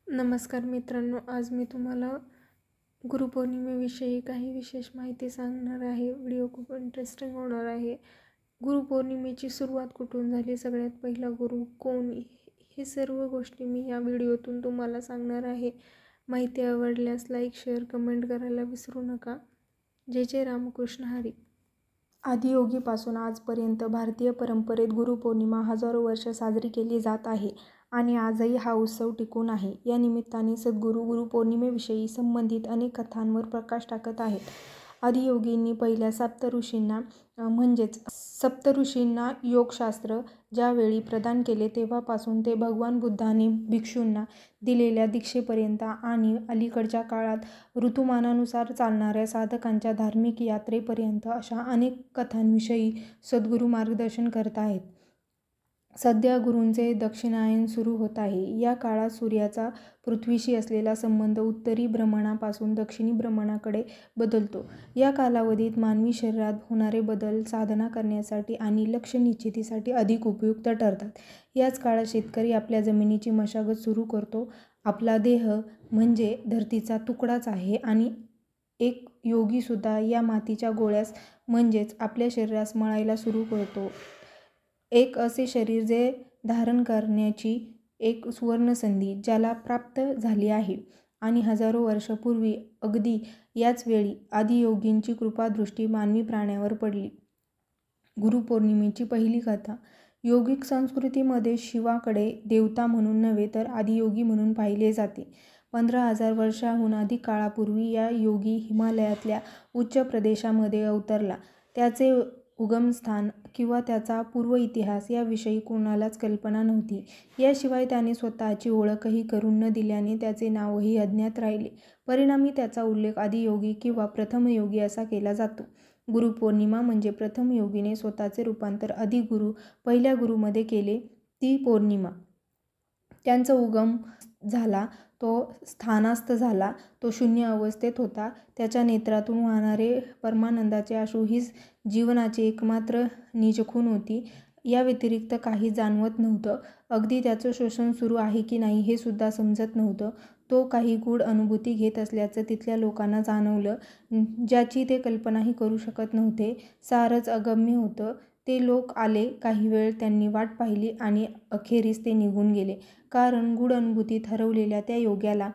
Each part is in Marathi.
नमस्कार मित्रांनो, आज मी तुम्हाला गुरुपौर्णिमेविषयी काही विशेष माहिती सांगणार आहे. व्हिडिओ खूप इंटरेस्टिंग होणार आहे. गुरुपौर्णिमेची सुरुवात कुठून झाली, सगळ्यात पहिला गुरु कोण, हे सर्व गोष्टी मी या व्हिडिओतून तुम्हाला सांगणार आहे. माहिती आवडल्यास लाईक, शेअर, कमेंट करायला विसरू नका. जय जय रामकृष्ण हरी. आदियोगीपासून आजपर्यंत भारतीय परंपरेत गुरुपौर्णिमा हजारो वर्ष साजरी केली जात आहे आणि आजही हा उत्सव टिकून आहे. या निमित्ताने सद्गुरू गुरुपौर्णिमेविषयी संबंधित अनेक कथांवर प्रकाश टाकत आहेत. आदियोगींनी पहिल्या सप्तऋषींना योगशास्त्र ज्यावेळी प्रदान केले तेव्हापासून ते भगवान बुद्धांनी भिक्षूंना दिलेल्या दीक्षेपर्यंत आणि अलीकडच्या काळात ऋतुमानानुसार चालणाऱ्या साधकांच्या धार्मिक यात्रेपर्यंत अशा अनेक कथांविषयी सद्गुरू मार्गदर्शन करत आहेत. सध्या गुरूंचे दक्षिणायन सुरू होत आहे. या काळात सूर्याचा पृथ्वीशी असलेला संबंध उत्तरी भ्रमणापासून दक्षिणी भ्रमणाकडे बदलतो. या कालावधीत मानवी शरीरात होणारे बदल साधना करण्यासाठी आणि लक्ष्य निश्चितीसाठी अधिक उपयुक्त ठरतात. याच काळात शेतकरी आपल्या जमिनीची मशागत सुरू करतो. आपला देह म्हणजे धरतीचा तुकडाच आहे आणि एक योगीसुद्धा या मातीच्या गोळ्यास म्हणजेच आपल्या शरीरास मळायला सुरू करतो. एक असे शरीर जे धारण करण्याची एक सुवर्णसंधी ज्याला प्राप्त झाली आहे. आणि हजारो वर्षापूर्वी अगदी याच वेळी आदियोगींची कृपादृष्टी मानवी प्राण्यावर पडली. गुरुपौर्णिमेची पहिली कथा. योगिक संस्कृतीमध्ये शिवाकडे देवता म्हणून नव्हे तर आदियोगी म्हणून पाहिले जाते. 15,000 वर्षांहून अधिक काळापूर्वी या योगी हिमालयातल्या उच्च प्रदेशामध्ये अवतरला. त्याचे उगमस्थान किंवा त्याचा पूर्व इतिहास याविषयी कोणालाच कल्पना नव्हती. याशिवाय त्याने स्वतःची ओळखही करून न दिल्याने त्याचे नावही अज्ञात राहिले. परिणामी त्याचा उल्लेख आदियोगी किंवा प्रथमयोगी असा केला जातो. गुरुपौर्णिमा म्हणजे प्रथम योगीने स्वतःचे रूपांतर आदिगुरु पहिल्या गुरुमध्ये केले ती पौर्णिमा. त्यांचा उगम झाला, तो स्थानास्थ झाला, तो शून्य अवस्थेत होता. त्याच्या नेत्रातून वाहणारे परमानंदाचे अश्रू हीच जीवनाची एकमात्र निजखून होती. या व्यतिरिक्त काही जाणवत नव्हतं. अगदी त्याचं श्वसन सुरू आहे की नाही हे सुद्धा समजत नव्हतं. तो काही गूढ अनुभूती घेत असल्याचं तिथल्या लोकांना जाणवलं, ज्याची ते कल्पनाही करू शकत नव्हते. सारंच अगम्य होतं. ते लोक आले, काही वेळ त्यांनी वाट पाहिली आणि अखेरीस ते निघून गेले. कारण गूढ अनुभूतीत हरवलेल्या त्या योग्याला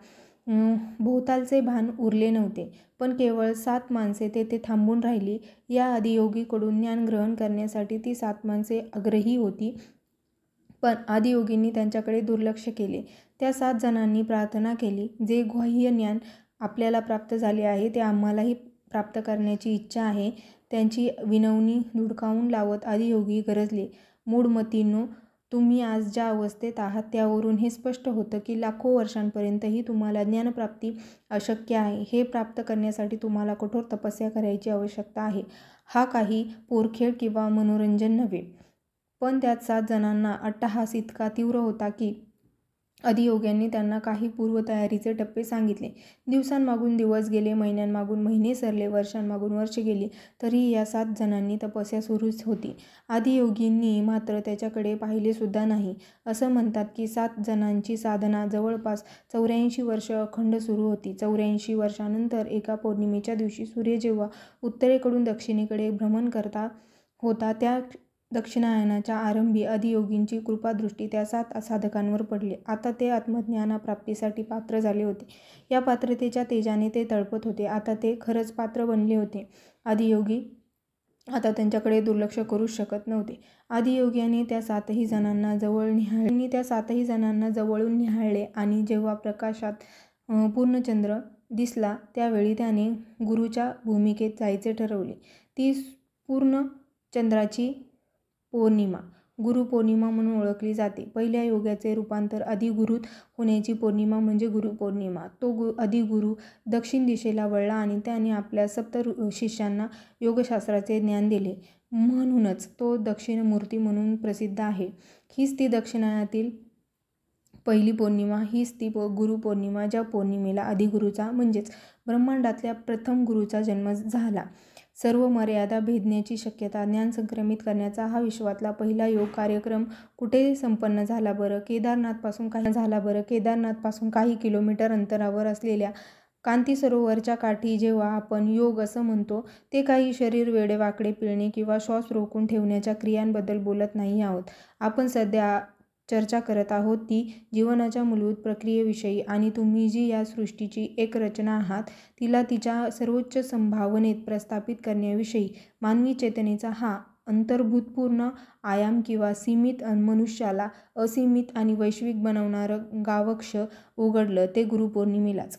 भोवतालचे भान उरले नव्हते. पण केवळ 7 माणसे तेथे थांबून राहिली. या आदियोगीकडून ज्ञान ग्रहण करण्यासाठी ती 7 माणसे आग्रही होती. पण आदियोगींनी त्यांच्याकडे दुर्लक्ष केले. त्या 7 जणांनी प्रार्थना केली, जे ग्वाह्य ज्ञान आपल्याला प्राप्त झाले आहे ते आम्हालाही प्राप्त करण्याची इच्छा आहे. त्यांची विनवणी धुडकावून लावत आदियोगी गरजले, मूढमतींनो, तुम्ही आज ज्या अवस्थेत आहात त्यावरून हे स्पष्ट होतं की लाखो वर्षांपर्यंतही तुम्हाला ज्ञानप्राप्ती अशक्य आहे. हे प्राप्त करण्यासाठी तुम्हाला कठोर तपस्या करायची आवश्यकता आहे. हा काही पोरखेळ किंवा मनोरंजन नव्हे. पण त्यात 7 जणांना अट्टहास इतका तीव्र होता की आदियोग्यांनी त्यांना काही पूर्वतयारीचे टप्पे सांगितले. दिवसांमागून दिवस गेले, महिन्यांमागून महिने सरले, वर्षांमागून वर्षे गेली, तरीही या 7 जणांनी तपस्या सुरूच होती. आदियोगींनी मात्र त्याच्याकडे पाहिलेसुद्धा नाही. असं म्हणतात की 7 जणांची साधना जवळपास 84 वर्ष अखंड सुरू होती. 84 वर्षांनंतर एका पौर्णिमेच्या दिवशी सूर्य जेव्हा उत्तरेकडून दक्षिणेकडे भ्रमण करता होता त्या दक्षिणायनाच्या आरंभी आदियोगींची कृपादृष्टी त्या 7 साधकांवर पडली. आता ते आत्मज्ञानप्राप्तीसाठी पात्र झाले होते. या पात्रतेच्या तेजाने ते तळपत होते. आता ते खरंच पात्र बनले होते. आदियोगी आता त्यांच्याकडे दुर्लक्ष करूच शकत नव्हते. आदियोग्याने त्या 7ही जणांना जवळून निहाळले आणि जेव्हा प्रकाशात पूर्णचंद्र दिसला त्यावेळी त्याने गुरुच्या भूमिकेत जायचे ठरवले. ती पूर्णचंद्राची पौर्णिमा गुरुपौर्णिमा म्हणून ओळखली जाते. पहिल्या योग्याचे रूपांतर आदिगुरूत होण्याची पौर्णिमा म्हणजे गुरुपौर्णिमा. तो आदिगुरू दक्षिण दिशेला वळला आणि त्याने आपल्या 7 शिष्यांना योगशास्त्राचे ज्ञान दिले. म्हणूनच तो दक्षिणमूर्ती म्हणून प्रसिद्ध आहे. हीच ती दक्षिणायनातील पहिली पौर्णिमा. हीच ती गुरुपौर्णिमा ज्या पौर्णिमेला आदिगुरूचा म्हणजेच ब्रह्मांडातल्या प्रथम गुरूचा जन्म झाला. सर्व मर्यादा भेदण्याची शक्यता. ज्ञान संक्रमित करण्याचा हा विश्वातला पहिला योग कार्यक्रम कुठे संपन्न झाला बरं? केदारनाथपासून काही किलोमीटर अंतरावर असलेल्या कांती सरोवरच्या काठी. जेव्हा आपण योग असं म्हणतो ते काही शरीर वेडेवाकडे पिळणे किंवा श्वास रोखून ठेवण्याच्या क्रियांबद्दल बोलत नाही आहोत. आपण सध्या चर्चा करत आहोत ती जीवनाच्या मूलभूत प्रक्रियेविषयी आणि तुम्ही जी या सृष्टीची एक रचना आहात तिला तिच्या सर्वोच्च संभावनेत प्रस्थापित करण्याविषयी. मानवी चेतनेचा हा अंतर्भूतपूर्ण आयाम किंवा सीमित मनुष्याला असीमित आणि वैश्विक बनवणारं गावक्ष उघडलं ते गुरुपौर्णिमेलाच.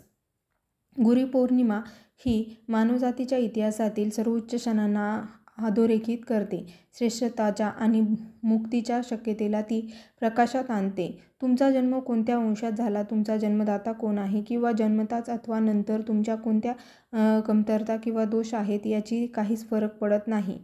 गुरुपौर्णिमा ही मानवजातीच्या इतिहासातील सर्वोच्च क्षणांना अधोरेखित करते. श्रेष्ठत्वाच्या आणि मुक्तीच्या शक्यतेला ती प्रकाशात आणते. तुमचा जन्म कोणत्या वंशात झाला, तुमचा जन्मदाता कोण आहे किंवा जन्मताच अथवा नंतर तुमच्या कोणत्या कमतरता किंवा दोष आहेत याची काहीच फरक पडत नाही.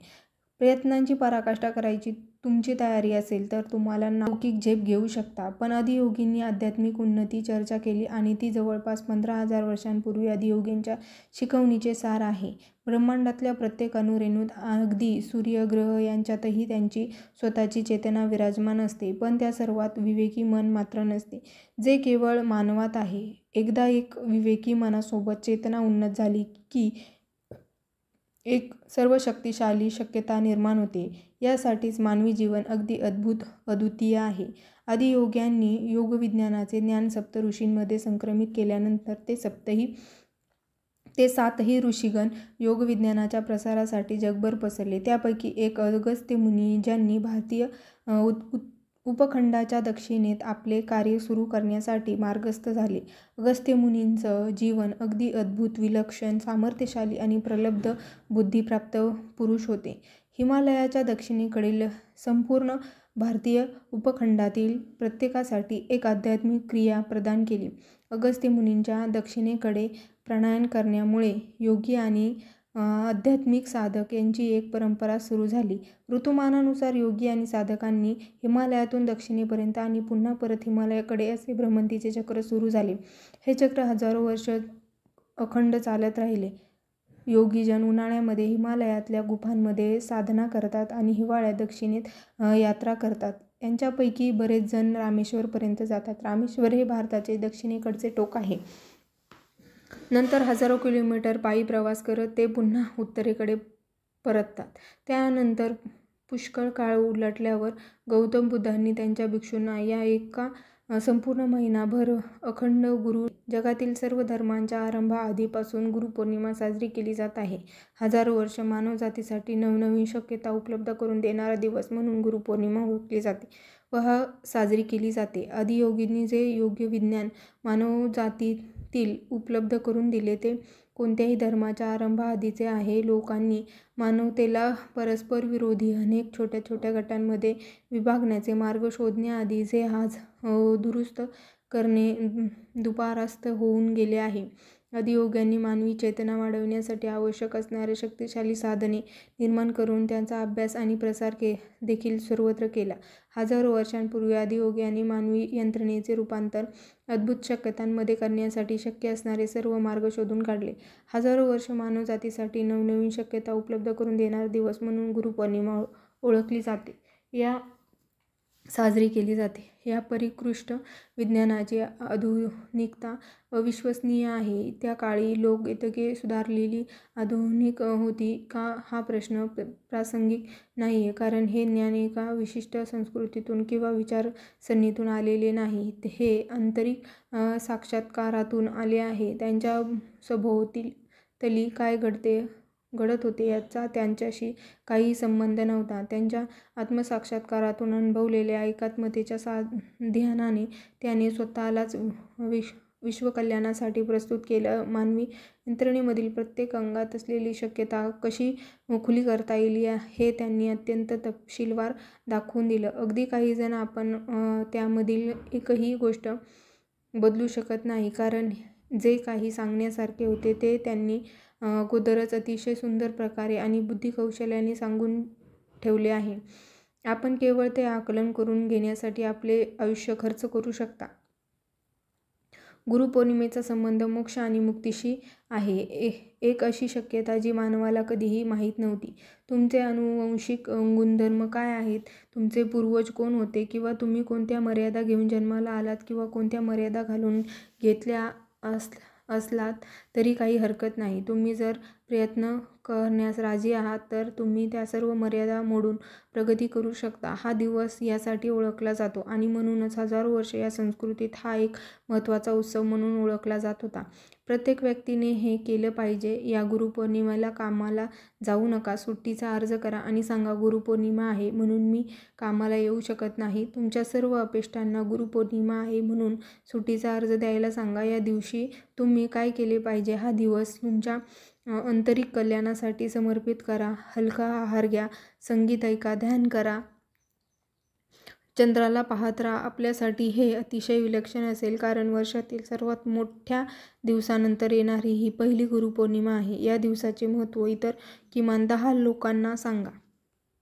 प्रयत्नांची पराकाष्ठा करायची तुमची तयारी असेल तर तुम्हाला लौकिक झेप घेऊ शकता. पण आदियोगींनी आध्यात्मिक उन्नती चर्चा केली आणि ती जवळपास 15,000 वर्षांपूर्वी आदियोगींच्या शिकवणीचे सार आहे. ब्रह्मांडातल्या प्रत्येक अणुरेणूत अगदी सूर्य ग्रह यांच्यातही त्यांची स्वतःची चेतना विराजमान असते. पण त्या सर्वात विवेकी मन मात्र नसते जे केवळ मानवात आहे. एकदा एक विवेकी मनासोबत चेतना उन्नत झाली की एक सर्वशक्तिशाली शक्यता निर्माण होते. यासाठीच मानवी जीवन अगदी अद्भुत अद्वितीय आहे. आदियोग्यांनी योगविज्ञानाचे ज्ञान सप्त ऋषींमध्ये संक्रमित केल्यानंतर ते 7ही ऋषीगण योगविज्ञानाच्या प्रसारासाठी जगभर पसरले. त्यापैकी एक अगस्त्य मुनी ज्यांनी भारतीय उपखंडाच्या दक्षिणेत आपले कार्य सुरू करण्यासाठी मार्गस्थ झाले. अगस्त्य मुनींचं जीवन अगदी अद्भुत, विलक्षण, सामर्थ्यशाली आणि प्रबल बुद्धिप्राप्त पुरुष होते. हिमालयाच्या दक्षिणेकडील संपूर्ण भारतीय उपखंडातील प्रत्येकासाठी एक आध्यात्मिक क्रिया प्रदान केली. अगस्त्य मुनींच्या दक्षिणेकडे प्रयाण करण्यामुळे योगी आणि आध्यात्मिक साधक यांची एक परंपरा सुरू झाली. ऋतुमानानुसार योगी आणि साधकांनी हिमालयातून दक्षिणेपर्यंत आणि पुन्हा परत हिमालयाकडे असे भ्रमंतीचे चक्र सुरू झाले. हे चक्र हजारो वर्ष अखंड चालत राहिले. योगीजन उन्हाळ्यामध्ये हिमालयातल्या गुंफांमध्ये साधना करतात आणि हिवाळ्यात दक्षिणेत यात्रा करतात. यांच्यापैकी बरेच जण रामेश्वरपर्यंत जातात. रामेश्वर हे भारताचे दक्षिणेकडचे टोक आहे. नंतर हजारो किलोमीटर पायी प्रवास करत ते पुन्हा उत्तरेकडे परततात. त्यानंतर पुष्कळ काळ उलटल्यावर गौतम बुद्धांनी त्यांच्या भिक्षूंना या एका संपूर्ण महिनाभर अखंड गुरु. जगातील सर्व धर्मांच्या आरंभाआधीपासून गुरुपौर्णिमा साजरी केली जात आहे. हजारो वर्ष मानवजातीसाठी नवनवीन शक्यता उपलब्ध करून देणारा दिवस म्हणून गुरुपौर्णिमा ओळखली जाते व साजरी केली जाते. आदियोगींनी जे योगविज्ञान मानवजातीतील उपलब्ध करून दिले ते कोणत्याही धर्माच्या आरंभाआधीचे आहे. लोकांनी मानवतेला परस्पर विरोधी अनेक छोट्या छोट्या गटांमध्ये विभागण्याचे मार्ग शोधण्याआधी जे आज दुरुस्त करणे दुरापास्त होऊन गेले आहे. आदियोग्यांनी मानवी चेतना वाढवण्यासाठी आवश्यक असणारे शक्तिशाली साधने निर्माण करून त्यांचा अभ्यास आणि प्रसार देखील सर्वत्र केला. हजारो वर्षांपूर्वी आदियोग्यांनी मानवी यंत्रणेचे रूपांतर अद्भुत शक्यतांमध्ये करण्यासाठी शक्य असणारे सर्व मार्ग शोधून काढले. हजारो वर्ष मानवजातीसाठी नवनवीन शक्यता उपलब्ध करून देणारा दिवस म्हणून गुरुपौर्णिमा ओळखली जाते. साजरी केली जाते. या परिष्कृत विज्ञानाची आधुनिकता अविश्वसनीय आहे. त्या काळी लोक इतके सुधारलेली आधुनिक होती का हा प्रश्न प्रासंगिक नाहीये, कारण हे ज्ञान एका विशिष्ट संस्कृतीतून किंवा विचारसरणीतून आलेले नाही. हे आंतरिक साक्षात्कारातून आले आहे. त्यांच्या सभोवताली काय घडत होते याचा त्यांच्याशी काही संबंध नव्हता. त्यांच्या आत्मसाक्षात्कारातून अनुभवलेल्या एकात्मतेच्या सानिध्याने त्यांनी स्वतःलाच विश्वकल्याणासाठी प्रस्तुत केलं. मानवी यंत्रणेमधील प्रत्येक अंगात असलेली शक्यता कशी खुली करता येईल हे त्यांनी अत्यंत तपशीलवार दाखवून दिलं. अगदी काही जण आपण त्यामधील एकही गोष्ट बदलू शकत नाही, कारण जे काही सांगण्यासारखे होते ते त्यांनी अगोदरच अतिशय सुंदर प्रकारे आणि बुद्धिकौशल्याने सांगून ठेवले आहे. आपण केवळ ते आकलन करून घेण्यासाठी आपले आयुष्य खर्च करू शकता. गुरुपौर्णिमेचा संबंध मोक्ष आणि मुक्तीशी आहे. एक अशी शक्यता जी मानवाला कधीही माहीत नव्हती. तुमचे आनुवंशिक गुणधर्म काय आहेत, तुमचे पूर्वज कोण होते, किंवा तुम्ही कोणत्या मर्यादा घेऊन जन्माला आलात किंवा कोणत्या मर्यादा घालून घेतल्या असलात तरी काही हरकत नाही. तुम्ही जर प्रयत्न करण्यास राजी आहात तर तुम्ही त्या सर्व मर्यादा मोडून प्रगती करू शकता. हा दिवस यासाठी ओळखला जातो आणि म्हणूनच हजारो वर्षे या संस्कृतीत हा एक महत्त्वाचा उत्सव म्हणून ओळखला जात होता. प्रत्येक व्यक्तीने हे केलं पाहिजे. या गुरुपौर्णिमेला कामाला जाऊ नका. सुट्टीचा अर्ज करा आणि सांगा, गुरुपौर्णिमा आहे म्हणून मी कामाला येऊ शकत नाही. तुमच्या सर्व अपेष्टांना गुरुपौर्णिमा आहे म्हणून सुट्टीचा अर्ज द्यायला सांगा. या दिवशी तुम्ही काय केले पाहिजे? हा दिवस तुमच्या आंतरिक कल्याणासाठी समर्पित करा. हलका आहार घ्या, संगीत ऐका, ध्यान करा, चंद्राला पाहत राहा. आपल्यासाठी हे अतिशय विलक्षण असेल, कारण वर्षातील सर्वात मोठ्या दिवसानंतर येणारी ही पहिली गुरुपौर्णिमा आहे. या दिवसाचे महत्त्व इतर किमान 10 लोकांना सांगा.